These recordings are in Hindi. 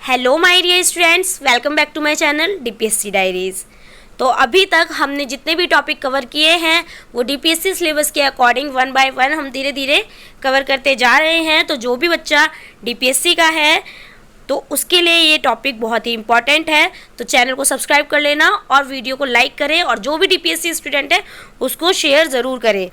Hello my dear students, welcome back to my channel DPSC diaries. तो अभी तक हमने जितने भी टॉपिक कवर किए हैं वो डीपीएससी सिलेबस के अकॉर्डिंग वन बाय वन हम धीरे धीरे कवर करते जा रहे हैं। तो जो भी बच्चा डीपीएससी का है तो उसके लिए ये टॉपिक बहुत ही इंपॉर्टेंट है। तो चैनल को सब्सक्राइब कर लेना और वीडियो को लाइक करें, और जो भी डीपीएससी स्टूडेंट है उसको शेयर ज़रूर करें।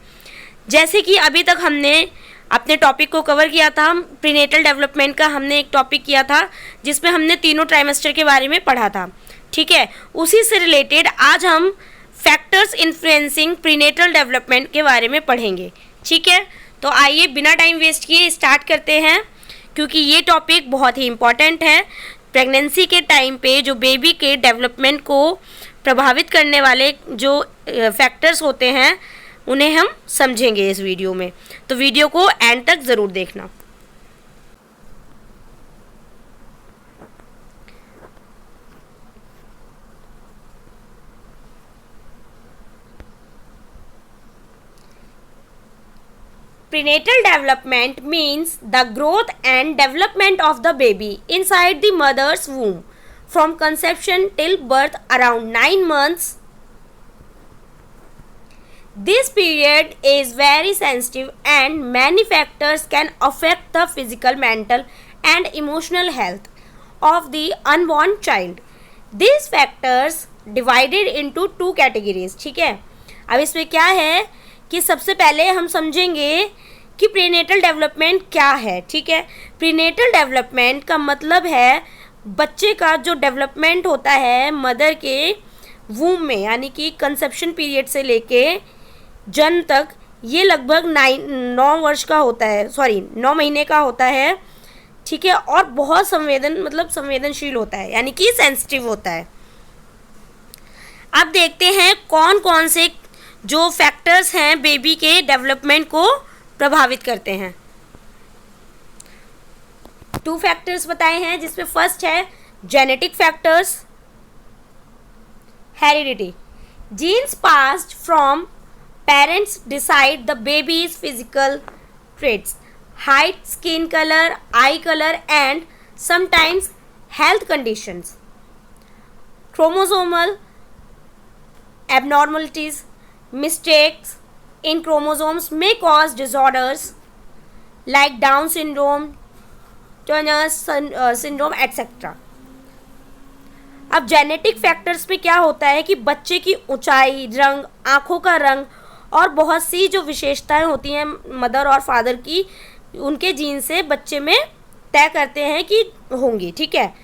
जैसे कि अभी तक हमने अपने टॉपिक को कवर किया था, प्रीनेटल डेवलपमेंट का हमने एक टॉपिक किया था जिसमें हमने तीनों ट्राइमेस्टर के बारे में पढ़ा था। ठीक है, उसी से रिलेटेड आज हम फैक्टर्स इन्फ्लुएंसिंग प्रीनेटल डेवलपमेंट के बारे में पढ़ेंगे। ठीक है, तो आइए बिना टाइम वेस्ट किए स्टार्ट करते हैं, क्योंकि ये टॉपिक बहुत ही इम्पॉर्टेंट है। प्रेगनेंसी के टाइम पे जो बेबी के डेवलपमेंट को प्रभावित करने वाले जो फैक्टर्स होते हैं उन्हें हम समझेंगे इस वीडियो में। तो वीडियो को एंड तक ज़रूर देखना। Prenatal development means the growth and development of the baby inside the mother's womb from conception till birth around 9 months. This period is very sensitive and many factors can affect the physical, mental and emotional health of the unborn child. These factors divided into two categories. ठीक है, अब इसमें क्या है कि सबसे पहले हम समझेंगे कि प्रीनेटल डेवलपमेंट क्या है। ठीक है, प्रीनेटल डेवलपमेंट का मतलब है बच्चे का जो डेवलपमेंट होता है मदर के वूम में, यानी कि कंसेप्शन पीरियड से लेके जन्म तक, ये लगभग 9 महीने का होता है। ठीक है, और बहुत संवेदनशील होता है, यानी कि सेंसिटिव होता है। अब देखते हैं कौन कौन से जो फैक्टर्स हैं बेबी के डेवलपमेंट को प्रभावित करते हैं। 2 फैक्टर्स बताए हैं, जिसमें फर्स्ट है genetic factors, heredity. Genes passed from parents decide the baby's physical traits, height, skin color, eye color and sometimes health conditions. Chromosomal abnormalities, mistakes in chromosomes may cause disorders like Down syndrome, Turner syndrome etc. अब जेनेटिक फैक्टर्स में क्या होता है कि बच्चे की ऊंचाई, रंग, आँखों का रंग और बहुत सी जो विशेषताएं होती हैं मदर और फादर की, उनके जीन से बच्चे में तय करते हैं कि होंगी। ठीक है,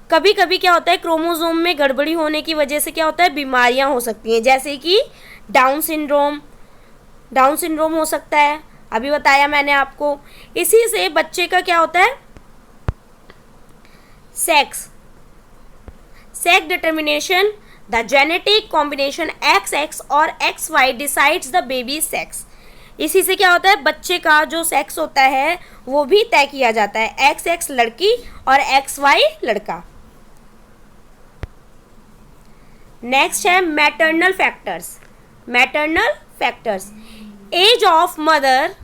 कभी कभी क्या होता है क्रोमोसोम में गड़बड़ी होने की वजह से क्या होता है बीमारियां हो सकती हैं, जैसे कि डाउन सिंड्रोम हो सकता है, अभी बताया मैंने आपको। इसी से बच्चे का क्या होता है sex determination, the genetic combination XX और XY decides the baby sex. इसी से क्या होता है बच्चे का जो सेक्स होता है वो भी तय किया जाता है, XX लड़की और XY लड़का। नेक्स्ट है maternal factors. Age of mother,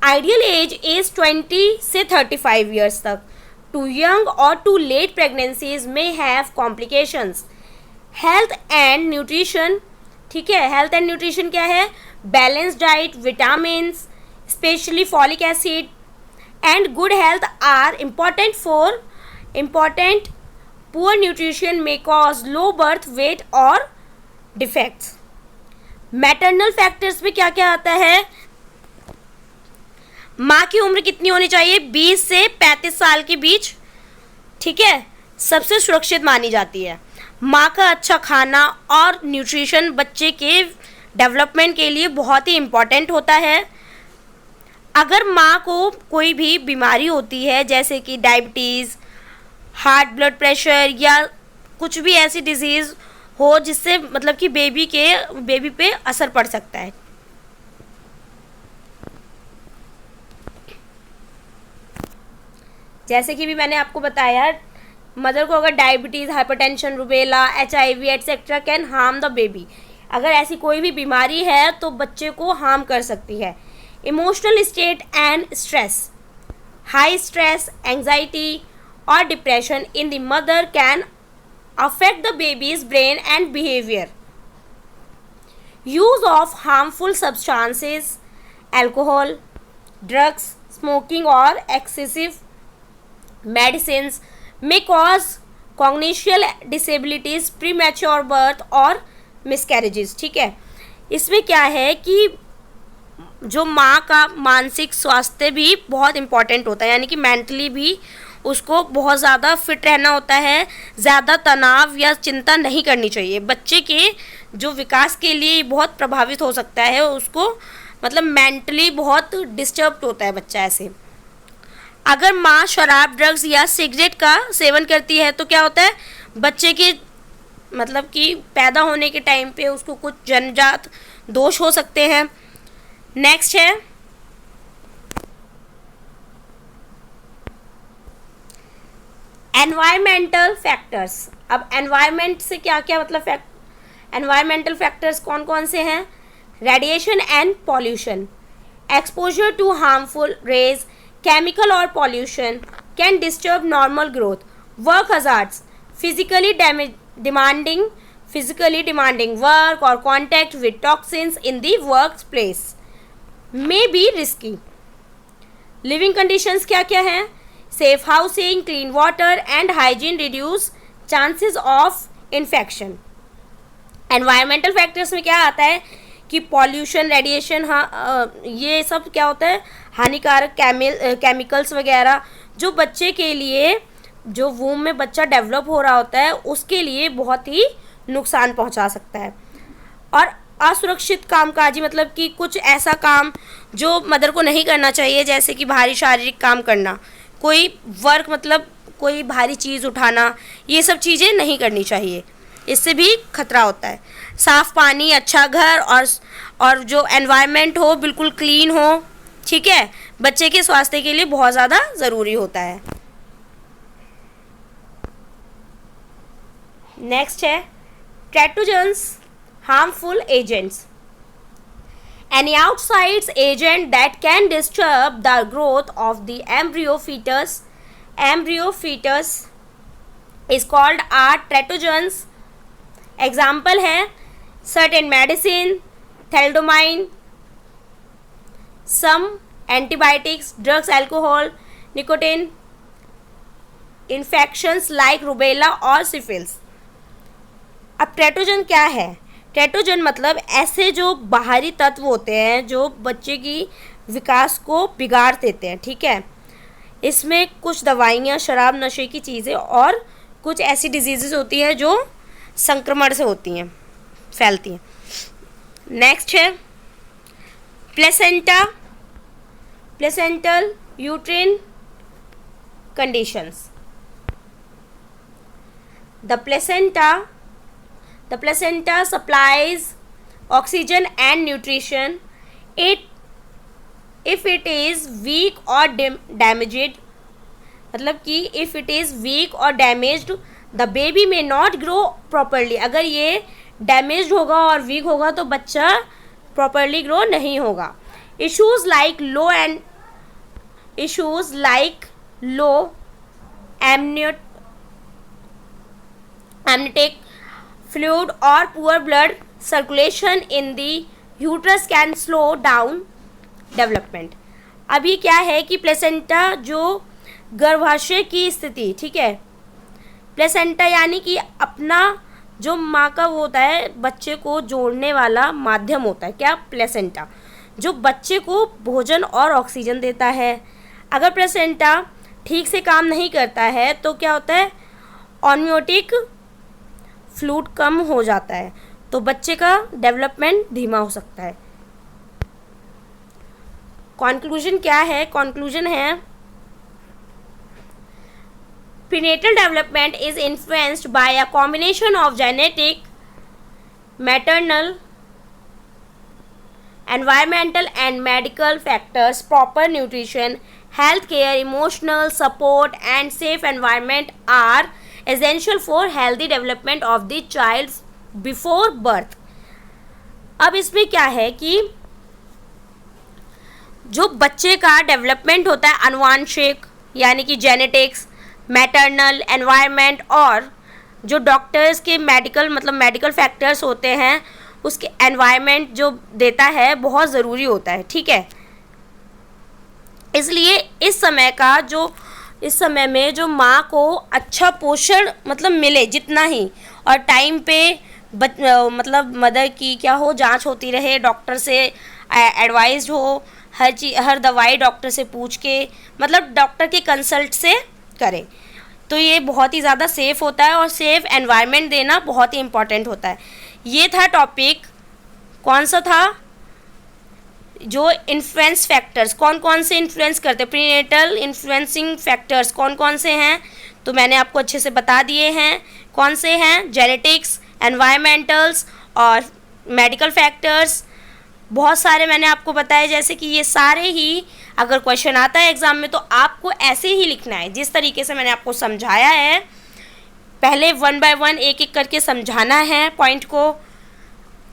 ideal age is 20 से 35 ईयर्स तक। Too young or too late pregnancies may have complications. Health and nutrition, ठीक है, हेल्थ एंड न्यूट्रिशन क्या है, balance diet, vitamin specially folic acid and good health are important. Poor nutrition may cause low birth weight और डिफेक्ट्स। मैटरनल फैक्टर्स में क्या क्या आता है, माँ की उम्र कितनी होनी चाहिए, 20 से 35 साल के बीच। ठीक है, सबसे सुरक्षित मानी जाती है। माँ का अच्छा खाना और न्यूट्रिशन बच्चे के डेवलपमेंट के लिए बहुत ही इम्पॉर्टेंट होता है। अगर माँ को कोई भी बीमारी होती है जैसे कि डायबिटीज़, हार्ट ब्लड प्रेशर या कुछ भी ऐसी डिजीज़ हो जिससे मतलब कि बेबी पे असर पड़ सकता है। जैसे कि भी मैंने आपको बताया, मदर को अगर diabetes, hypertension, rubella, HIV etcetera can harm the baby. अगर ऐसी कोई भी बीमारी है तो बच्चे को हार्म कर सकती है। Emotional state and stress, high stress, anxiety or depression in the mother can affect the baby's brain and behavior. Use of harmful substances, alcohol, drugs, smoking or excessive medicines may cause congenital disabilities, premature birth और miscarriages. ठीक है, इसमें क्या है कि जो माँ का मानसिक स्वास्थ्य भी बहुत इम्पॉर्टेंट होता है, यानी कि मेंटली भी उसको बहुत ज़्यादा फिट रहना होता है. ज़्यादा तनाव या चिंता नहीं करनी चाहिए. बच्चे के जो विकास के लिए बहुत प्रभावित हो सकता है, उसको मतलब मेंटली बहुत डिस्टर्ब होता है बच्चा ऐसे. अगर माँ शराब, ड्रग्स या सिगरेट का सेवन करती है तो क्या होता है, बच्चे के मतलब कि पैदा होने के टाइम पे उसको कुछ जन्मजात दोष हो सकते हैं. नेक्स्ट है एनवायरमेंटल फैक्टर्स. अब एनवायरमेंट से क्या क्या मतलब एनवायरमेंटल फैक्टर्स कौन कौन से हैं? Radiation and pollution, exposure to harmful rays, chemical और pollution can disturb normal growth. Work hazards, physically demanding work or contact with toxins in the workplace may be risky. Living conditions क्या क्या हैं? Safe housing, clean water and hygiene reduce chances of infection. Environmental factors में क्या आता है कि पॉल्यूशन, रेडिएशन, ये सब क्या होता है, हानिकारक केमिकल्स वगैरह जो बच्चे के लिए, जो वूम में बच्चा डेवलप हो रहा होता है उसके लिए बहुत ही नुकसान पहुंचा सकता है. और असुरक्षित कामकाजी मतलब कि कुछ ऐसा काम जो मदर को नहीं करना चाहिए, जैसे कि भारी शारीरिक काम करना, कोई वर्क मतलब कोई भारी चीज़ उठाना, ये सब चीज़ें नहीं करनी चाहिए, इससे भी खतरा होता है. साफ़ पानी, अच्छा घर और जो एनवायरनमेंट हो बिल्कुल क्लीन हो, ठीक है, बच्चे के स्वास्थ्य के लिए बहुत ज़्यादा ज़रूरी होता है. नेक्स्ट है teratogens, harmful agents. Any outside agent that can disturb the growth of the embryo fetus is called are tretogens. Example है certain medicine, thalidomide, some antibiotics, drugs, alcohol, nicotine, infections like rubella और syphilis. अब ट्रेटोजन क्या है? ट्रेटोजन मतलब ऐसे जो बाहरी तत्व होते हैं जो बच्चे की विकास को बिगाड़ देते हैं. ठीक है, इसमें कुछ दवाइयाँ, शराब, नशे की चीज़ें और कुछ ऐसी डिजीज़ेस होती हैं जो संक्रमण से होती हैं, फैलती हैं. नेक्स्ट है placenta, placental uterine conditions. The placenta supplies oxygen and nutrition. If it is weak or damaged, मतलब कि if it is weak or damaged, the baby may not grow properly. अगर ये damaged होगा और weak होगा तो बच्चा properly grow नहीं होगा. Issues like low amniotic fluid or poor blood circulation in the uterus can slow down development. अभी क्या है कि प्लेसेंटा जो गर्भाशय की स्थिति, ठीक है, प्लेसेंटा यानी कि अपना जो माँ का वो होता है बच्चे को जोड़ने वाला माध्यम होता है. क्या? प्लेसेंटा, जो बच्चे को भोजन और ऑक्सीजन देता है. अगर प्लेसेंटा ठीक से काम नहीं करता है तो क्या होता है, ऑनियोटिक फ्लूइड कम हो जाता है तो बच्चे का डेवलपमेंट धीमा हो सकता है. कंक्लूजन क्या है? कंक्लूजन है prenatal development is influenced by a combination of genetic, maternal, environmental and medical factors. Proper nutrition, health care, emotional support and safe environment are essential for healthy development of the child before birth. अब इसमें क्या है कि जो बच्चे का डेवलपमेंट होता है अनुवांशिक यानी कि जेनेटिक्स, मैटरनल, एनवायरनमेंट और जो डॉक्टर्स के मेडिकल फैक्टर्स होते हैं उसके एनवायरनमेंट जो देता है बहुत ज़रूरी होता है, ठीक है। इसलिए इस समय में जो माँ को अच्छा पोषण मतलब जितना ही और टाइम पे मदर की क्या हो जांच होती रहे, डॉक्टर से एडवाइज्ड हो, हर दवाई डॉक्टर से पूछ के डॉक्टर के कंसल्ट से करें, तो ये बहुत ही ज़्यादा सेफ़ होता है और सेफ़ एनवायरनमेंट देना बहुत ही इम्पॉर्टेंट होता है। ये था टॉपिक, कौन सा था, जो इन्फ्लुएंस फैक्टर्स, कौन कौन से इन्फ्लुएंस करते हैं, प्रीनेटल इन्फ्लुएंसिंग फैक्टर्स कौन कौन से हैं, तो मैंने आपको अच्छे से बता दिए हैं कौन से हैं। जेनेटिक्स, एनवायरमेंटल्स और मेडिकल फैक्टर्स बहुत सारे मैंने आपको बताए, जैसे कि ये सारे ही अगर क्वेश्चन आता है एग्ज़ाम में तो आपको ऐसे ही लिखना है जिस तरीके से मैंने आपको समझाया है। पहले 1 बाय 1 एक एक करके समझाना है पॉइंट को,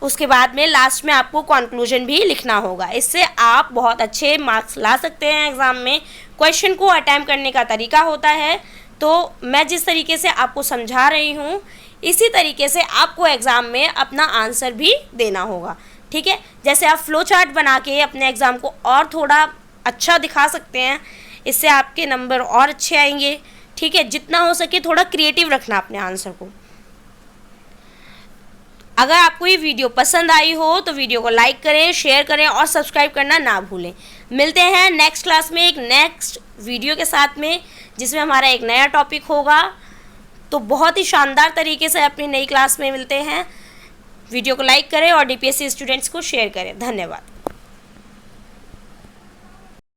उसके बाद में लास्ट में आपको कंक्लूजन भी लिखना होगा। इससे आप बहुत अच्छे मार्क्स ला सकते हैं एग्ज़ाम में। क्वेश्चन को अटेम्प्ट करने का तरीका होता है, तो मैं जिस तरीके से आपको समझा रही हूँ इसी तरीके से आपको एग्ज़ाम में अपना आंसर भी देना होगा, ठीक है। जैसे आप फ्लो चार्ट बना के अपने एग्ज़ाम को और थोड़ा अच्छा दिखा सकते हैं, इससे आपके नंबर और अच्छे आएंगे, ठीक है। जितना हो सके थोड़ा क्रिएटिव रखना अपने आंसर को। अगर आपको ये वीडियो पसंद आई हो तो वीडियो को लाइक करें, शेयर करें और सब्सक्राइब करना ना भूलें। मिलते हैं नेक्स्ट क्लास में एक नेक्स्ट वीडियो के साथ में, जिसमें हमारा एक नया टॉपिक होगा। तो बहुत ही शानदार तरीके से अपनी नई क्लास में मिलते हैं। वीडियो को लाइक करें और DPSC स्टूडेंट्स को शेयर करें। धन्यवाद।